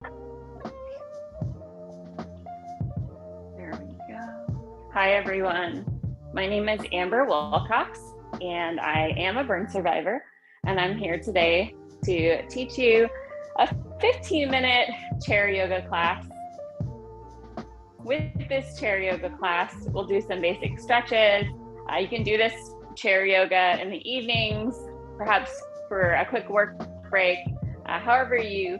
There we go. Hi, everyone. My name is Amber Wilcox, and I am a burn survivor. And I'm here today to teach you a 15-minute chair yoga class. With this chair yoga class, we'll do some basic stretches. You can do this chair yoga in the evenings, perhaps for a quick work break, however you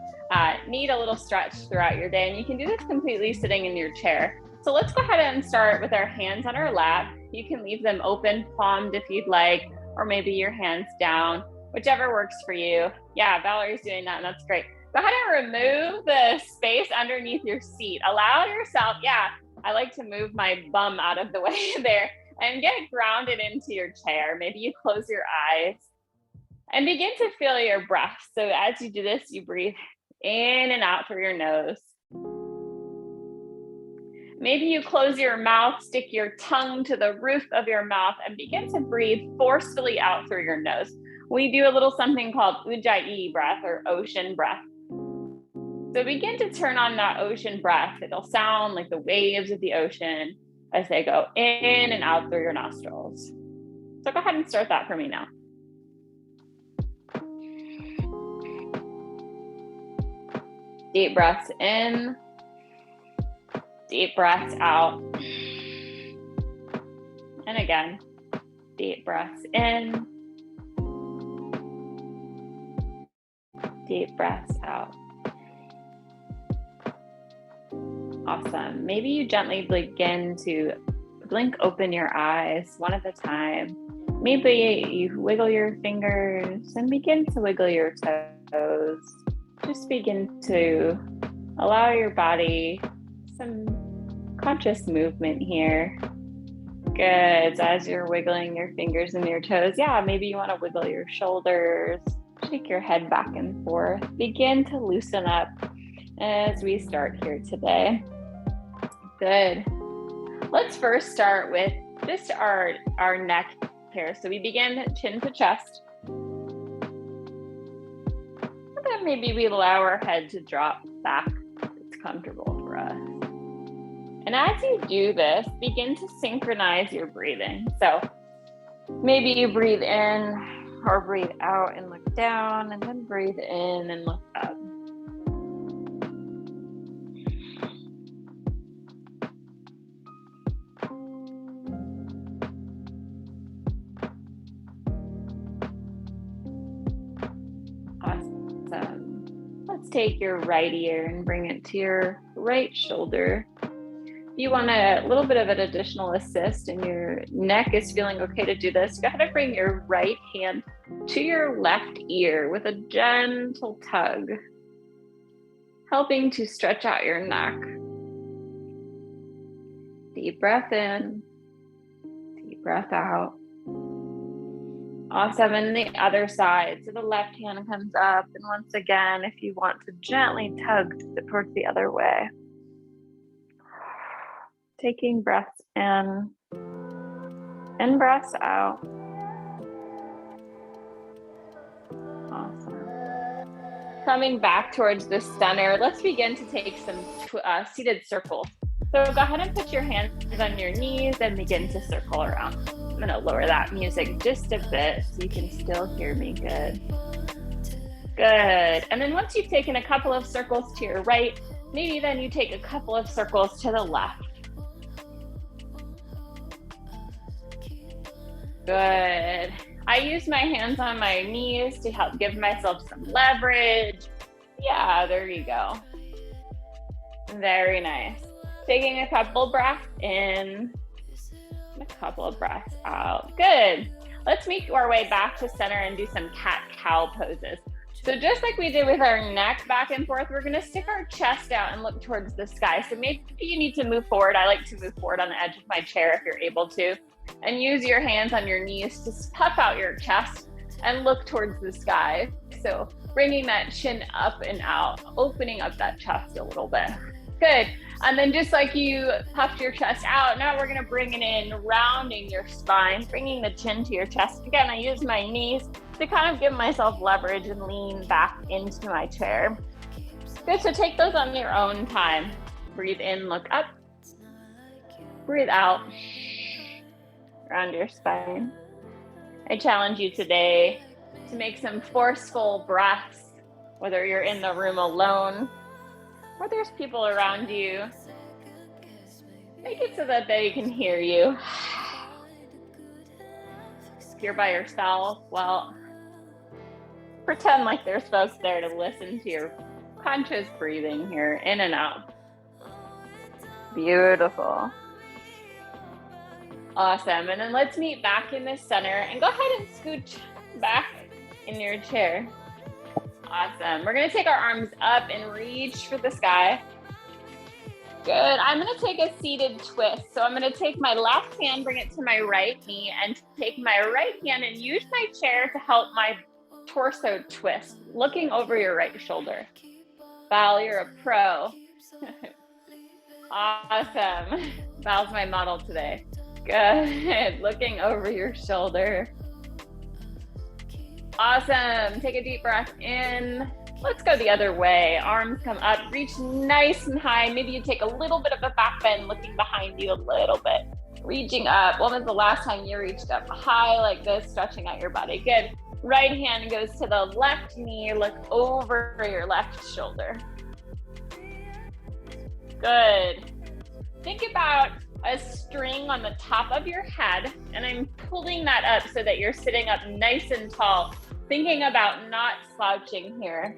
need a little stretch throughout your day. And you can do this completely sitting in your chair. So let's go ahead and start with our hands on our lap. You can leave them open palmed if you'd like, or maybe your hands down, whichever works for you. Yeah, Valerie's doing that, and that's great. Go ahead and remove the space underneath your seat. Allow yourself, I like to move my bum out of the way there and get grounded into your chair. Maybe you close your eyes and begin to feel your breath. So as you do this, you breathe in and out through your nose. Maybe you close your mouth, stick your tongue to the roof of your mouth, and begin to breathe forcefully out through your nose. We do a little something called ujjayi breath, or ocean breath. So begin to turn on that ocean breath. It'll sound like the waves of the ocean as they go in and out through your nostrils. So go ahead and start that for me now. Deep breaths in, deep breaths out. And again, deep breaths in, deep breaths out. Awesome. Maybe you gently begin to blink open your eyes one at a time. Maybe you wiggle your fingers and begin to wiggle your toes. Just begin to allow your body some conscious movement here. Good. As you're wiggling your fingers and your toes, maybe you want to wiggle your shoulders, shake your head back and forth. Begin to loosen up as we start here today. Good. Let's first start with just our neck here. So we begin chin to chest. And then maybe we allow our head to drop back. It's comfortable for us. And as you do this, begin to synchronize your breathing. So maybe you breathe in or breathe out and look down, and then breathe in and look up. Let's take your right ear and bring it to your right shoulder. If you want a little bit of an additional assist and your neck is feeling okay to do this, go ahead and bring your right hand to your left ear with a gentle tug, helping to stretch out your neck. Deep breath in, deep breath out. Awesome, and the other side. So the left hand comes up, and once again, if you want to gently tug towards the other way. Taking breaths in and breaths out. Awesome. Coming back towards the center, let's begin to take some seated circles. So go ahead and put your hands on your knees and begin to circle around. I'm going to lower that music just a bit so you can still hear me good. Good. And then once you've taken a couple of circles to your right, maybe then you take a couple of circles to the left. Good. I use my hands on my knees to help give myself some leverage. Yeah, there you go. Very nice. Taking a couple breaths in, a couple of breaths out. Good. Let's make our way back to center and do some cat-cow poses. So just like we did with our neck back and forth, we're going to stick our chest out and look towards the sky. So maybe you need to move forward. I like to move forward on the edge of my chair if you're able to. And use your hands on your knees to puff out your chest and look towards the sky. So bringing that chin up and out, opening up that chest a little bit. Good. And then just like you puffed your chest out, now we're going to bring it in, rounding your spine, bringing the chin to your chest. Again, I use my knees to kind of give myself leverage and lean back into my chair. Good, so take those on your own time. Breathe in, look up. Breathe out, around your spine. I challenge you today to make some forceful breaths, whether you're in the room alone or there's people around you. Make it so that they can hear you. If you're by yourself, well, pretend like there's folks there to listen to your conscious breathing here, in and out. Beautiful. Awesome. And then let's meet back in the center and go ahead and scooch back in your chair. Awesome. We're going to take our arms up and reach for the sky. Good. I'm going to take a seated twist. So I'm going to take my left hand, bring it to my right knee, and take my right hand and use my chair to help my torso twist, looking over your right shoulder. Val, you're a pro. Awesome. Val's my model today. Good. Looking over your shoulder. Awesome. Take a deep breath in. Let's go the other way. Arms come up, reach nice and high. Maybe you take a little bit of a back bend, looking behind you a little bit. Reaching up. When was the last time you reached up high like this, stretching out your body? Good. Right hand goes to the left knee. Look over your left shoulder. Good. Think about a string on the top of your head, and I'm pulling that up so that you're sitting up nice and tall, thinking about not slouching here,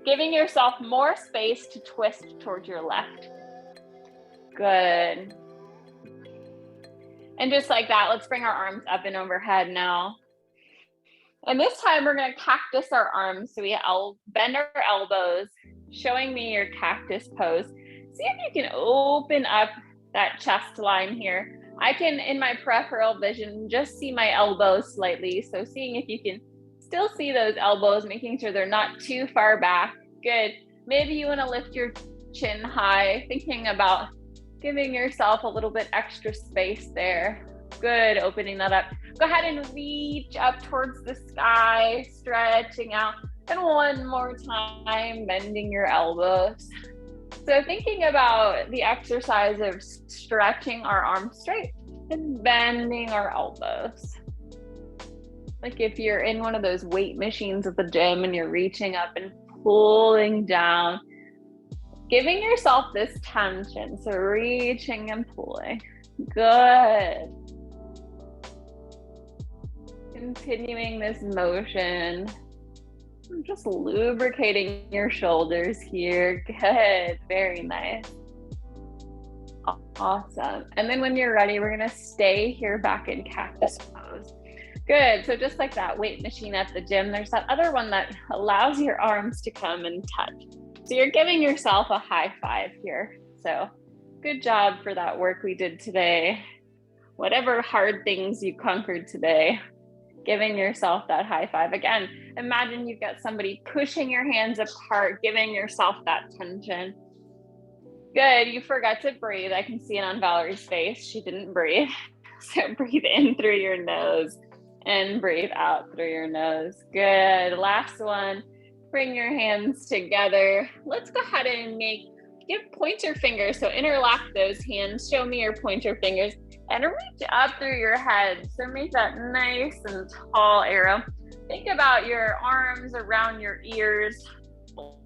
giving yourself more space to twist towards your left. Good. And just like that, let's bring our arms up and overhead now. And this time we're going to cactus our arms. So we bend our elbows, showing me your cactus pose. See if you can open up that chest line here. I can, in my peripheral vision, just see my elbows slightly. So seeing if you can still see those elbows, making sure they're not too far back. Good. Maybe you want to lift your chin high, thinking about giving yourself a little bit extra space there. Good. Opening that up. Go ahead and reach up towards the sky, stretching out. And one more time, bending your elbows. So thinking about the exercise of stretching our arms straight and bending our elbows. Like if you're in one of those weight machines at the gym and you're reaching up and pulling down, giving yourself this tension. So reaching and pulling. Good. Continuing this motion. Just lubricating your shoulders here. Good. Very nice. Awesome. And then when you're ready, we're going to stay here back in cactus pose. Good. So just like that weight machine at the gym, there's that other one that allows your arms to come and touch. So you're giving yourself a high five here. So good job for that work we did today. Whatever hard things you conquered today, giving yourself that high five. Again, imagine you've got somebody pushing your hands apart, giving yourself that tension. Good. You forgot to breathe. I can see it on Valerie's face. She didn't breathe. So breathe in through your nose and breathe out through your nose. Good. Last one. Bring your hands together. Let's go ahead and give pointer fingers. So interlock those hands. Show me your pointer fingers and reach up through your head. So make that nice and tall arrow. Think about your arms around your ears,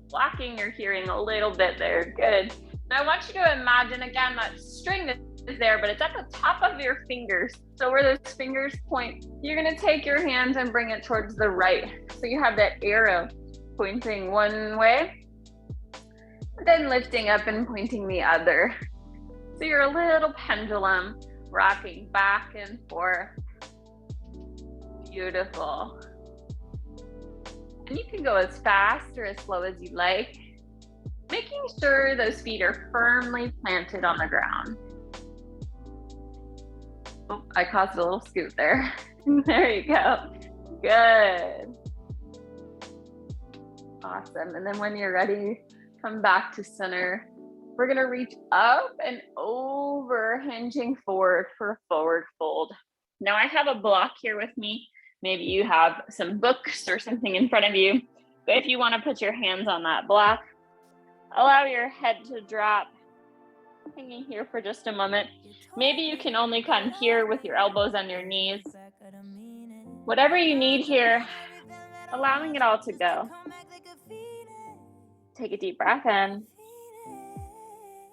blocking your hearing a little bit there. Good. Now I want you to imagine again that string that is there, but it's at the top of your fingers. So where those fingers point, you're going to take your hands and bring it towards the right. So you have that arrow pointing one way, then lifting up and pointing the other. So you're a little pendulum, rocking back and forth. Beautiful. And you can go as fast or as slow as you like, making sure those feet are firmly planted on the ground. Oh, I caused a little scoot there. There you go. Good. Awesome. And then when you're ready, come back to center. We're going to reach up and over, hinging forward for a forward fold. Now I have a block here with me. Maybe you have some books or something in front of you. But if you want to put your hands on that block, Allow your head to drop. Hanging here for just a moment. Maybe you can only come here with your elbows on your knees. Whatever you need here, allowing it all to go. Take a deep breath in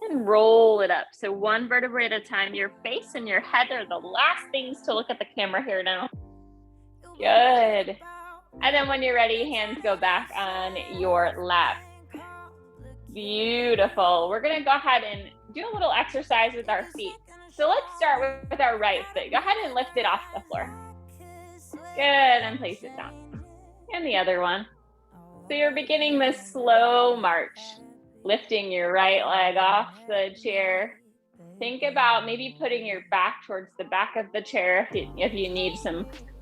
and roll it up. So one vertebrae at a time. Your face and your head are the last things to look at the camera here now. Good. And then when you're ready, hands go back on your lap. Beautiful. We're going to go ahead and do a little exercise with our feet. So let's start with our right foot. Go ahead and lift it off the floor. Good, and place it down. And the other one. So you're beginning this slow march, lifting your right leg off the chair. Think about maybe putting your back towards the back of the chair if you need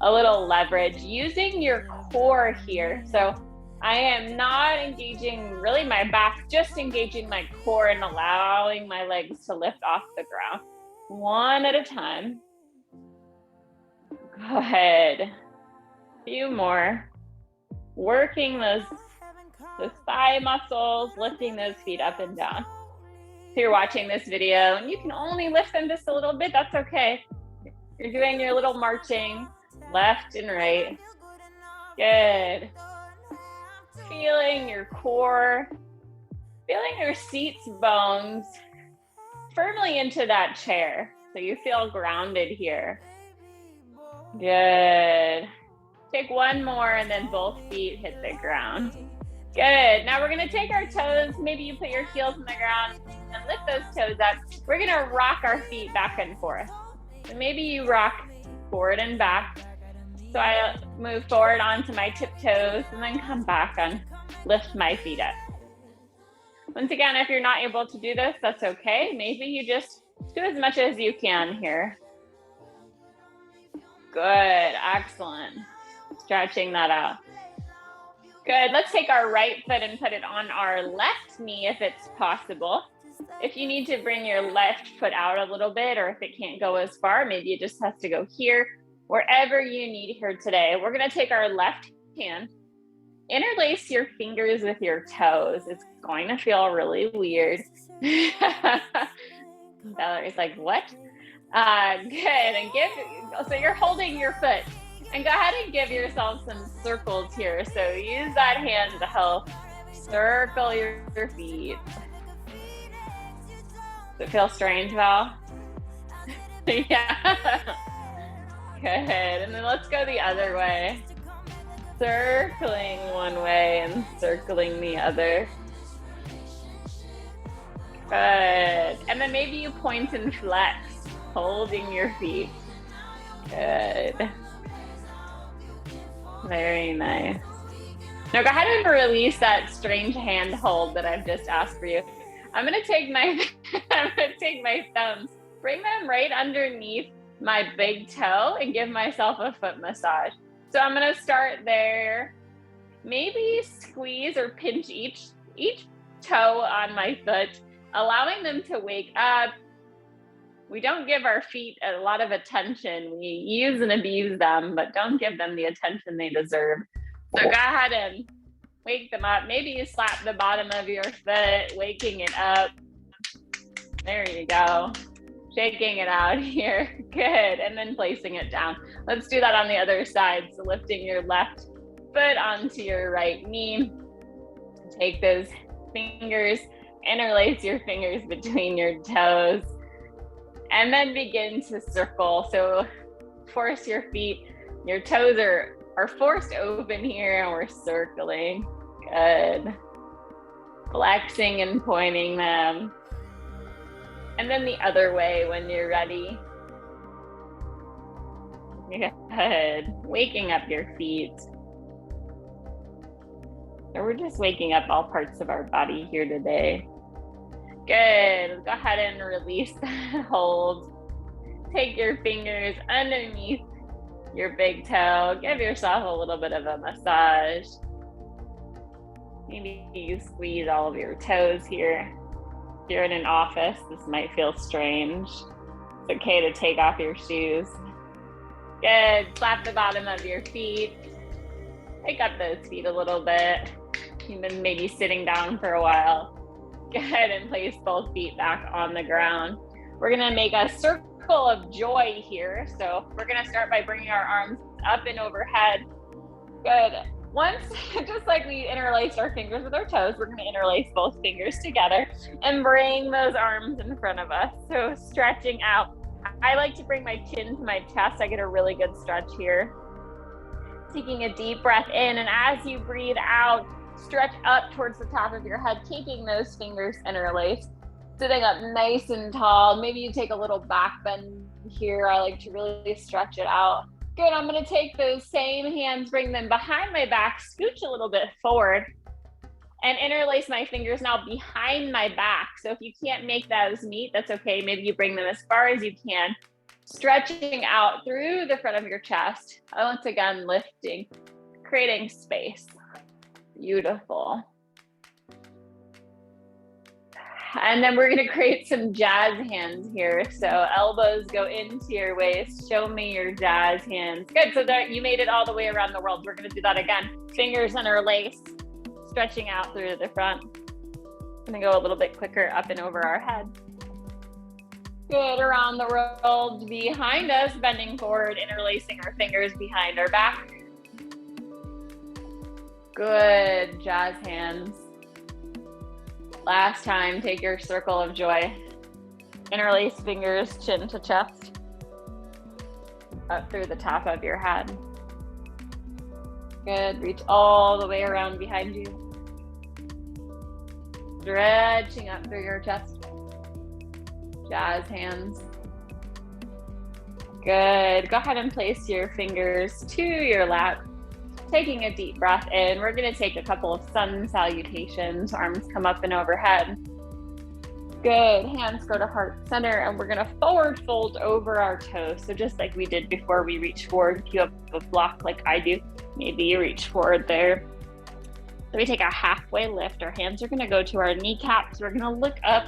a little leverage, using your core here. So I am not engaging really my back, just engaging my core and allowing my legs to lift off the ground. One at a time. Go ahead. A few more. Working those thigh muscles, lifting those feet up and down. If you're watching this video and you can only lift them just a little bit, that's okay. You're doing your little marching left and right. Good. Feeling your core, feeling your seat's bones firmly into that chair. So you feel grounded here. Good. Take one more and then both feet hit the ground. Good. Now we're going to take our toes. Maybe you put your heels in the ground and lift those toes up. We're going to rock our feet back and forth. So maybe you rock forward and back. So I move forward onto my tiptoes and then come back and lift my feet up. Once again, if you're not able to do this, that's okay. Maybe you just do as much as you can here. Good, excellent. Stretching that out. Good, let's take our right foot and put it on our left knee if it's possible. If you need to bring your left foot out a little bit, or if it can't go as far, maybe it just has to go here. Wherever you need here today, we're going to take our left hand, interlace your fingers with your toes. It's going to feel really weird. Valerie's like, what? Good. And so you're holding your foot. And go ahead and give yourself some circles here. So use that hand to help circle your feet. Does it feel strange, Val? Yeah. Good. And then let's go the other way. Circling one way and circling the other. Good. And then maybe you point and flex, holding your feet. Good. Very nice. Now go ahead and release that strange hand hold that I've just asked for you. I'm gonna take my thumbs, bring them right underneath my big toe and give myself a foot massage. So I'm gonna start there. Maybe squeeze or pinch each toe on my foot, allowing them to wake up. We don't give our feet a lot of attention. We use and abuse them, but don't give them the attention they deserve. So go ahead and wake them up. Maybe you slap the bottom of your foot, waking it up. There you go. Shaking it out here. Good. And then placing it down. Let's do that on the other side. So lifting your left foot onto your right knee. Take those fingers, interlace your fingers between your toes. And then begin to circle. So force your feet, your toes are forced open here and we're circling. Good. Flexing and pointing them. And then the other way when you're ready. Good. Waking up your feet. So we're just waking up all parts of our body here today. Good. Go ahead and release that hold. Take your fingers underneath your big toe. Give yourself a little bit of a massage. Maybe you squeeze all of your toes here. If you're in an office, this might feel strange. It's okay to take off your shoes. Good. Slap the bottom of your feet. Pick up those feet a little bit. You've been maybe sitting down for a while. Go ahead and place both feet back on the ground. We're gonna make a circle of joy here. So we're gonna start by bringing our arms up and overhead. Good. Once, just like we interlaced our fingers with our toes, we're gonna interlace both fingers together and bring those arms in front of us. So stretching out. I like to bring my chin to my chest. I get a really good stretch here. Taking a deep breath in, and as you breathe out, stretch up towards the top of your head, keeping those fingers interlaced. Sitting up nice and tall. Maybe you take a little back bend here. I like to really stretch it out. Good, I'm gonna take those same hands, bring them behind my back, scooch a little bit forward, and interlace my fingers now behind my back. So if you can't make those meet, that's okay. Maybe you bring them as far as you can. Stretching out through the front of your chest. Once again, lifting, creating space. Beautiful. And then we're gonna create some jazz hands here. So elbows go into your waist. Show me your jazz hands. Good, so that you made it all the way around the world. We're gonna do that again. Fingers interlaced, stretching out through the front. I'm gonna go a little bit quicker up and over our head. Good, around the world behind us, bending forward, interlacing our fingers behind our back. Good, jazz hands. Last time, take your circle of joy. Interlace fingers, chin to chest. Up through the top of your head. Good, reach all the way around behind you. Stretching up through your chest. Jazz hands. Good, go ahead and place your fingers to your lap. Taking a deep breath in, we're gonna take a couple of sun salutations. Arms come up and overhead. Good, hands go to heart center, and we're gonna forward fold over our toes. So just like we did before we reach forward, if you have a block like I do, maybe you reach forward there. So we take a halfway lift. Our hands are gonna go to our kneecaps. We're gonna look up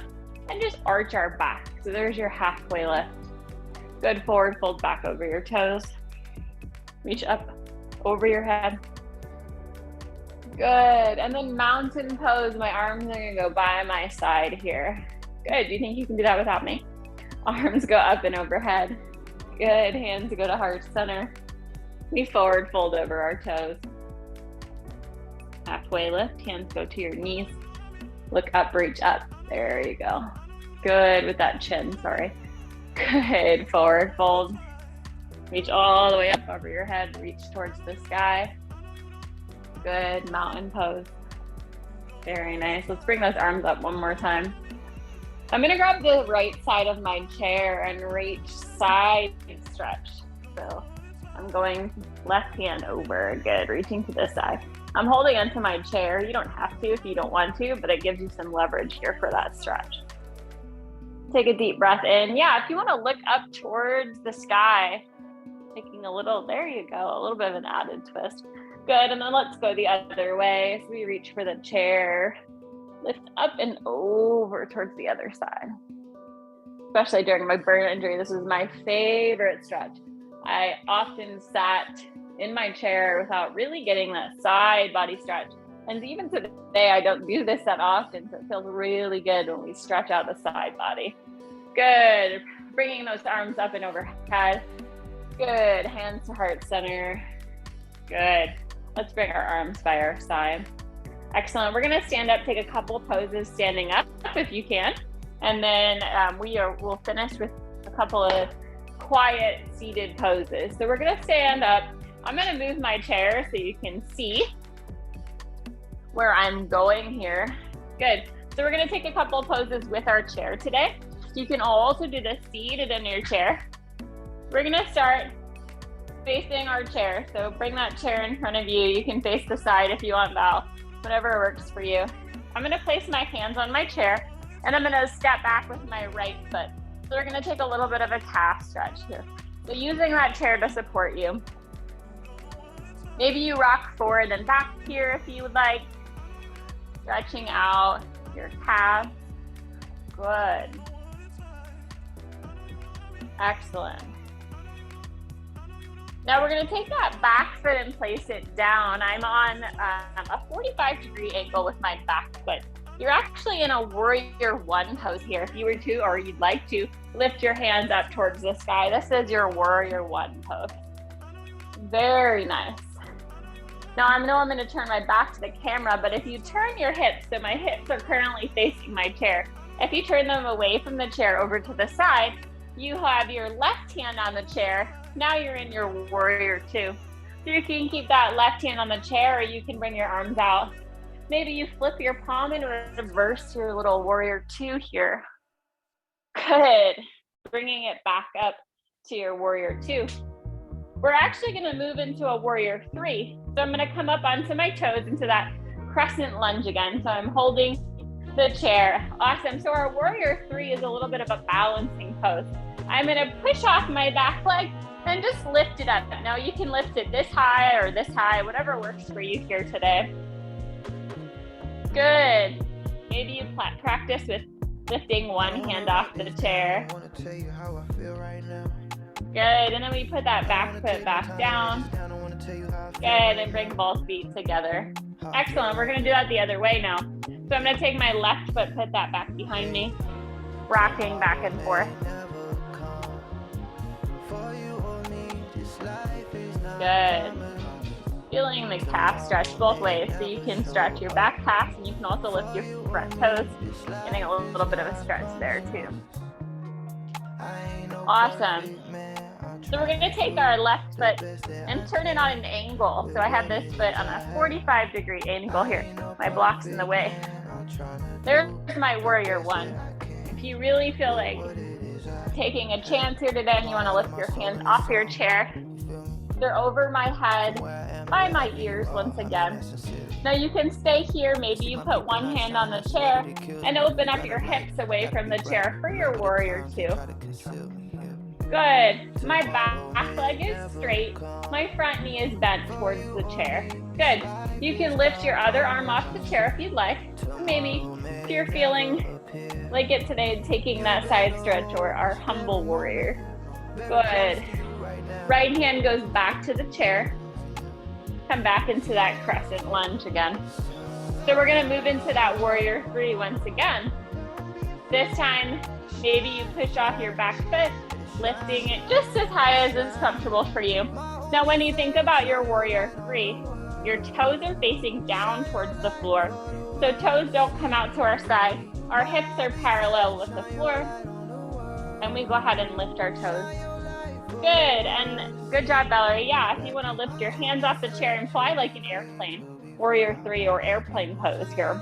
and just arch our back. So there's your halfway lift. Good, forward fold back over your toes. Reach up over your head. Good, and then mountain pose. My arms are gonna go by my side here. Good, do you think you can do that without me? Arms go up and overhead. Good, hands go to heart center. We forward fold over our toes. Halfway lift, hands go to your knees. Look up, reach up. There you go. Good, with that chin, sorry. Good, forward fold. Reach all the way up over your head, reach towards the sky. Good, mountain pose. Very nice. Let's bring those arms up one more time. I'm gonna grab the right side of my chair and reach side stretch. So I'm going left hand over, good, reaching to this side. I'm holding onto my chair. You don't have to if you don't want to, but it gives you some leverage here for that stretch. Take a deep breath in. Yeah, if you wanna look up towards the sky, taking a little, there you go, a little bit of an added twist. Good, and then let's go the other way. So we reach for the chair, lift up and over towards the other side. Especially during my burn injury, this is my favorite stretch. I often sat in my chair without really getting that side body stretch. And even today, I don't do this that often, so it feels really good when we stretch out the side body. Good, bringing those arms up and overhead. Good, hands to heart center. Good. Let's bring our arms by our side. Excellent. We're gonna stand up, take a couple poses standing up if you can. And then we'll finish with a couple of quiet seated poses. So we're gonna stand up. I'm gonna move my chair so you can see where I'm going here. Good. So we're gonna take a couple poses with our chair today. You can also do this seated in your chair. We're gonna start facing our chair. So bring that chair in front of you. You can face the side if you want, Val, whatever works for you. I'm gonna place my hands on my chair and I'm gonna step back with my right foot. So we're gonna take a little bit of a calf stretch here. So using that chair to support you. Maybe you rock forward and back here if you would like. Stretching out your calves. Good. Excellent. Now we're gonna take that back foot and place it down. I'm on a 45-degree angle with my back foot. You're actually in a warrior one pose here. If you were to, or you'd like to, lift your hands up towards the sky. This is your warrior one pose. Very nice. Now I know I'm going to turn my back to the camera, but if you turn your hips, so my hips are currently facing my chair. If you turn them away from the chair over to the side, you have your left hand on the chair. Now you're in your warrior two. So you can keep that left hand on the chair, or you can bring your arms out. Maybe you flip your palm and reverse your little warrior two here. Good. Bringing it back up to your warrior two. We're actually going to move into a warrior three. So I'm going to come up onto my toes into that crescent lunge again. So I'm holding the chair. Awesome. So our warrior three is a little bit of a balancing pose. I'm going to push off my back leg and just lift it up. Now you can lift it this high or this high, whatever works for you here today. Good. Maybe you practice with lifting one hand off the chair. Good, and then we put that back foot back down. Good, and bring both feet together. Excellent, we're gonna do that the other way now. So I'm gonna take my left foot, put that back behind me, rocking back and forth. Good. Feeling the calf stretch both ways, so you can stretch your back calf and you can also lift your front toes, getting a little bit of a stretch there too. Awesome. So we're going to take our left foot and turn it on an angle. So I have this foot on a 45-degree angle here. My block's in the way. There's my warrior one. If you really feel like taking a chance here today and you want to lift your hands off your chair, they're over my head, by my ears once again. Now you can stay here. Maybe you put one hand on the chair and open up your hips away from the chair for your warrior two. Good. My back leg is straight. My front knee is bent towards the chair. Good. You can lift your other arm off the chair if you'd like. Maybe if you're feeling like it today, taking that side stretch or our humble warrior. Good. Right hand goes back to the chair. Come back into that crescent lunge again. So we're going to move into that warrior three once again. This time, maybe you push off your back foot, lifting it just as high as is comfortable for you. Now, when you think about your warrior three, your toes are facing down towards the floor. So toes don't come out to our side. Our hips are parallel with the floor. And we go ahead and lift our toes. Good, and good job, Valerie. Yeah, if you want to lift your hands off the chair and fly like an airplane, warrior three or airplane pose here.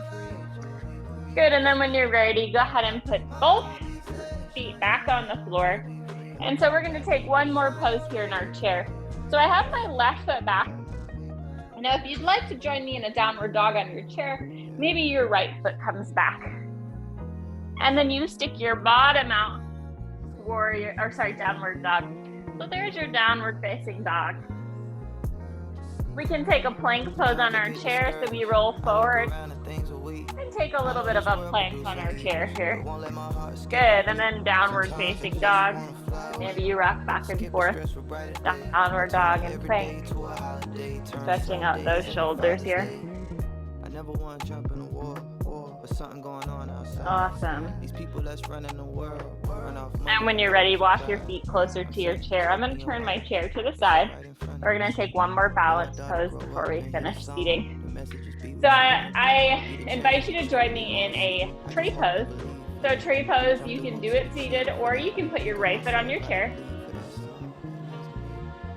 Good, and then when you're ready, go ahead and put both feet back on the floor. And so we're going to take one more pose here in our chair. So I have my left foot back. Now, if you'd like to join me in a downward dog on your chair, maybe your right foot comes back. And then you stick your bottom out, downward dog. So there's your downward facing dog. We can take a plank pose on our chair, so we roll forward and take a little bit of a plank on our chair here. Good, and then downward facing dog. Maybe you rock back and forth. Downward dog and plank. Stretching out those shoulders here. Awesome. And when you're ready, walk your feet closer to your chair. I'm going to turn my chair to the side. We're going to take one more balance pose before we finish seating. So I invite you to join me in a tree pose. So tree pose, you can do it seated or you can put your right foot on your chair.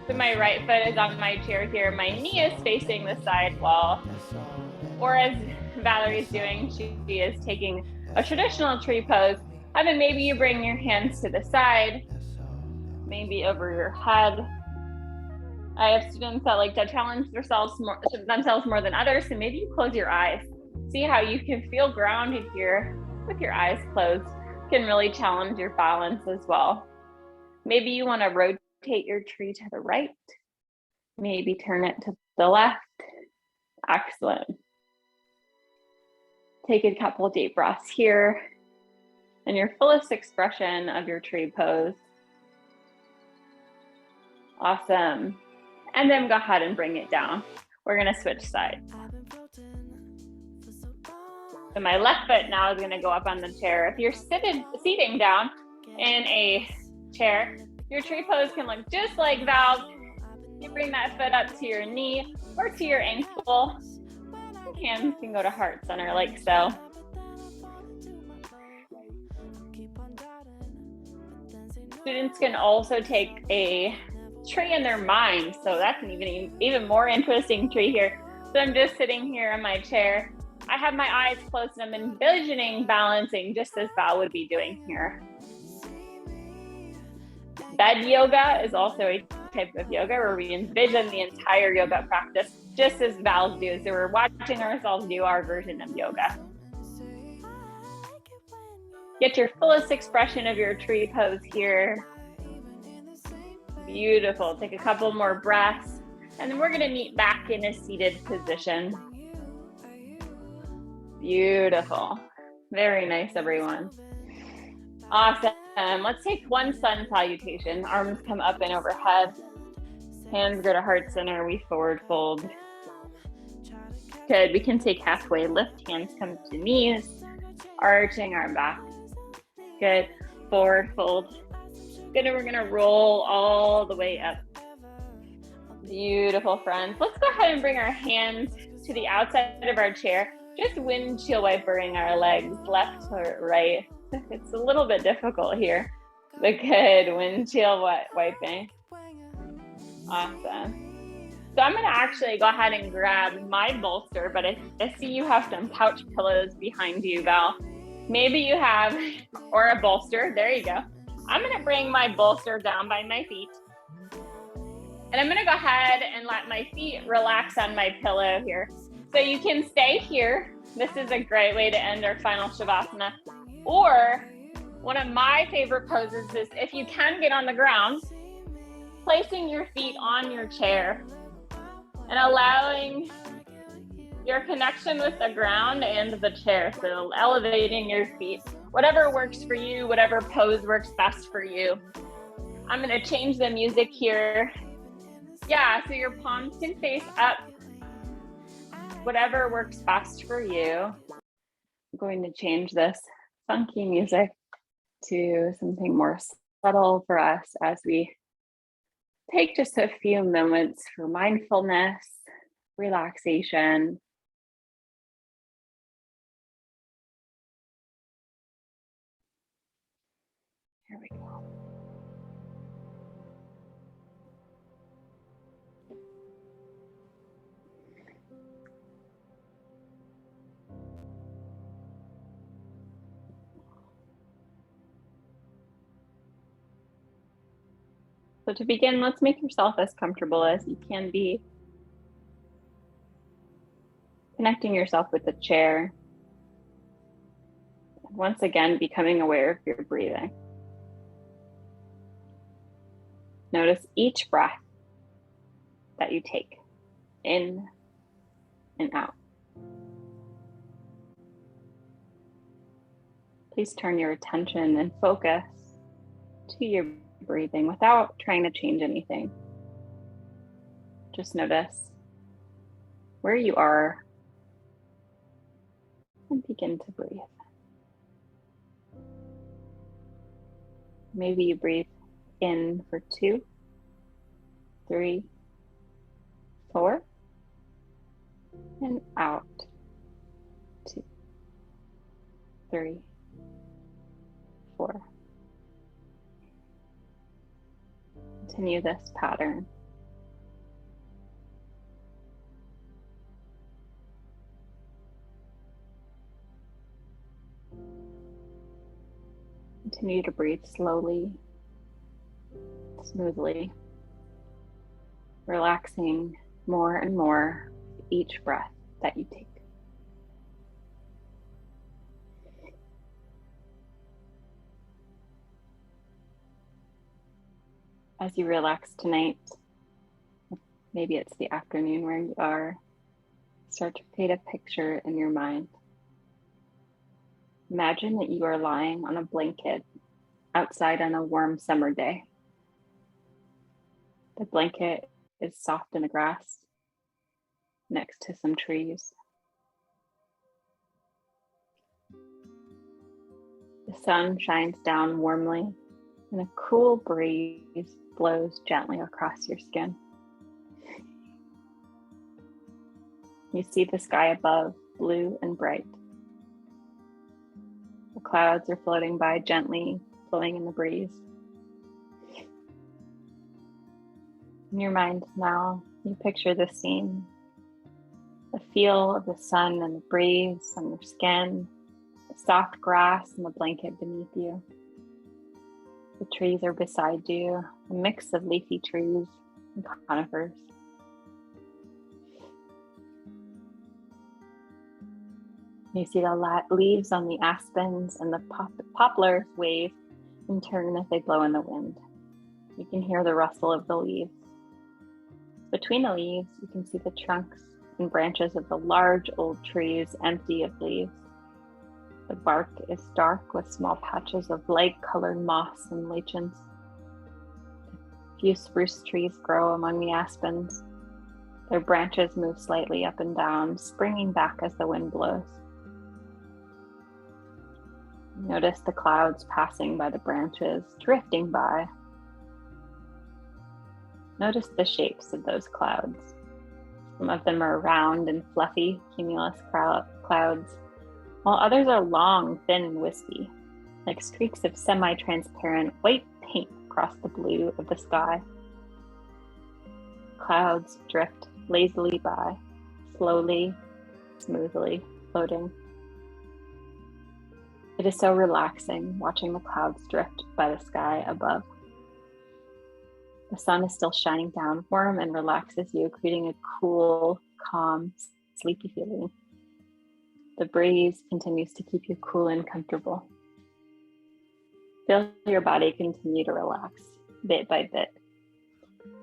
So my right foot is on my chair here. My knee is facing the side wall. Or as Valerie's doing, she is taking a traditional tree pose. And then maybe you bring your hands to the side, maybe over your head. I have students that like to challenge themselves more than others, so maybe you close your eyes. See how you can feel grounded here with your eyes closed. Can really challenge your balance as well. Maybe you want to rotate your tree to the right. Maybe turn it to the left. Excellent. Take a couple of deep breaths here and your fullest expression of your tree pose. Awesome. And then go ahead and bring it down. We're going to switch sides. So my left foot now is going to go up on the chair. If you're seating down in a chair, your tree pose can look just like Val's. You bring that foot up to your knee or to your ankle. Hands can go to heart center like so. Students can also take a tree in their mind. So that's an even more interesting tree here. So I'm just sitting here in my chair. I have my eyes closed and I'm envisioning balancing just as Val would be doing here. Bed yoga is also a type of yoga where we envision the entire yoga practice just as Val's do. So we're watching ourselves do our version of yoga. Get your fullest expression of your tree pose here. Beautiful. Take a couple more breaths. And then we're going to meet back in a seated position. Beautiful. Very nice, everyone. Awesome. Let's take one sun salutation. Arms come up and overhead. Hands go to heart center. We forward fold. Good. We can take halfway lift. Hands come to knees. Arching arm back. Good. Forward fold. Good. And we're going to roll all the way up. Beautiful, friends. Let's go ahead and bring our hands to the outside of our chair. Just windshield wipering our legs left or right. It's a little bit difficult here, but good. Windshield wiping. Awesome. So I'm going to actually go ahead and grab my bolster, but I see you have some couch pillows behind you, Val. Maybe you have, or a bolster. There you go. I'm going to bring my bolster down by my feet. And I'm going to go ahead and let my feet relax on my pillow here. So you can stay here. This is a great way to end our final Shavasana. Or one of my favorite poses is if you can get on the ground, placing your feet on your chair and allowing your connection with the ground and the chair. So elevating your feet, whatever works for you, whatever pose works best for you. I'm going to change the music here. Yeah, so your palms can face up. Whatever works best for you. I'm going to change this funky music to something more subtle for us as we take just a few moments for mindfulness, relaxation. Here we go. So to begin, let's make yourself as comfortable as you can be. Connecting yourself with the chair. Once again, becoming aware of your breathing. Notice each breath that you take in and out. Please turn your attention and focus to your breathing without trying to change anything. Just notice where you are and begin to breathe. Maybe you breathe in for 2, 3, 4, and out 2, 3, 4. Continue this pattern. Continue to breathe slowly, smoothly, relaxing more and more with each breath that you take. As you relax tonight, maybe it's the afternoon where you are, start to create a picture in your mind. Imagine that you are lying on a blanket outside on a warm summer day. The blanket is soft in the grass next to some trees. The sun shines down warmly, and a cool breeze blows gently across your skin. You see the sky above, blue and bright. The clouds are floating by gently, blowing in the breeze. In your mind now, you picture the scene. The feel of the sun and the breeze on your skin, the soft grass and the blanket beneath you. The trees are beside you, a mix of leafy trees and conifers. You see the leaves on the aspens and the poplars wave in turn as they blow in the wind. You can hear the rustle of the leaves. Between the leaves, you can see the trunks and branches of the large old trees empty of leaves. The bark is dark with small patches of light-colored moss and lichens. A few spruce trees grow among the aspens. Their branches move slightly up and down, springing back as the wind blows. Notice the clouds passing by the branches, drifting by. Notice the shapes of those clouds. Some of them are round and fluffy cumulus clouds, while others are long, thin, and wispy, like streaks of semi-transparent white paint across the blue of the sky. Clouds drift lazily by, slowly, smoothly, floating. It is so relaxing watching the clouds drift by the sky above. The sun is still shining down warm and relaxes you, creating a cool, calm, sleepy feeling. The breeze continues to keep you cool and comfortable. Feel your body continue to relax bit by bit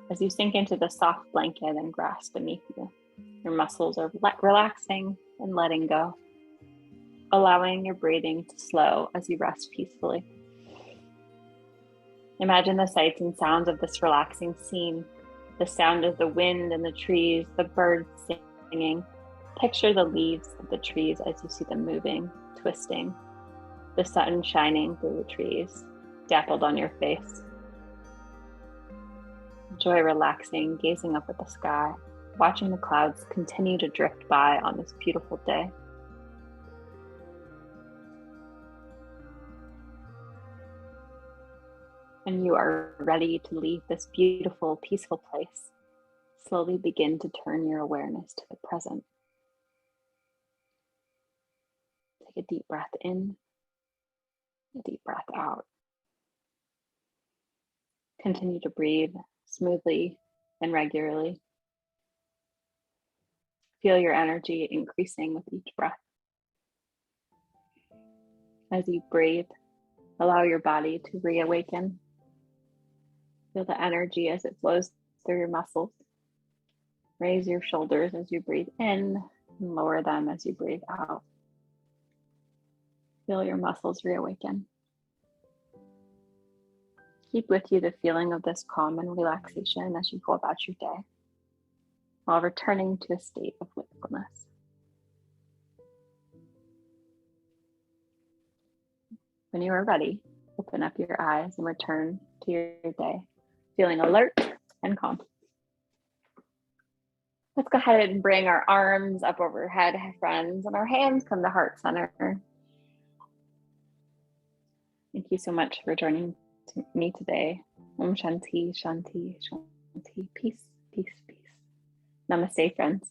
as you sink into the soft blanket and grass beneath you. Your muscles are relaxing and letting go, allowing your breathing to slow as you rest peacefully. Imagine the sights and sounds of this relaxing scene, the sound of the wind and the trees, the birds singing. Picture the leaves of the trees as you see them moving, twisting, the sun shining through the trees, dappled on your face. Enjoy relaxing, gazing up at the sky, watching the clouds continue to drift by on this beautiful day. When you are ready to leave this beautiful, peaceful place, slowly begin to turn your awareness to the present. Take a deep breath in, a deep breath out. Continue to breathe smoothly and regularly. Feel your energy increasing with each breath. As you breathe, allow your body to reawaken. Feel the energy as it flows through your muscles. Raise your shoulders as you breathe in and lower them as you breathe out. Feel your muscles reawaken. Keep with you the feeling of this calm and relaxation as you go about your day, while returning to a state of wakefulness. When you are ready, open up your eyes and return to your day, feeling alert and calm. Let's go ahead and bring our arms up overhead, friends, and our hands come to heart center. Thank you so much for joining me today. Om Shanti, Shanti, Shanti. Peace, peace, peace. Namaste, friends.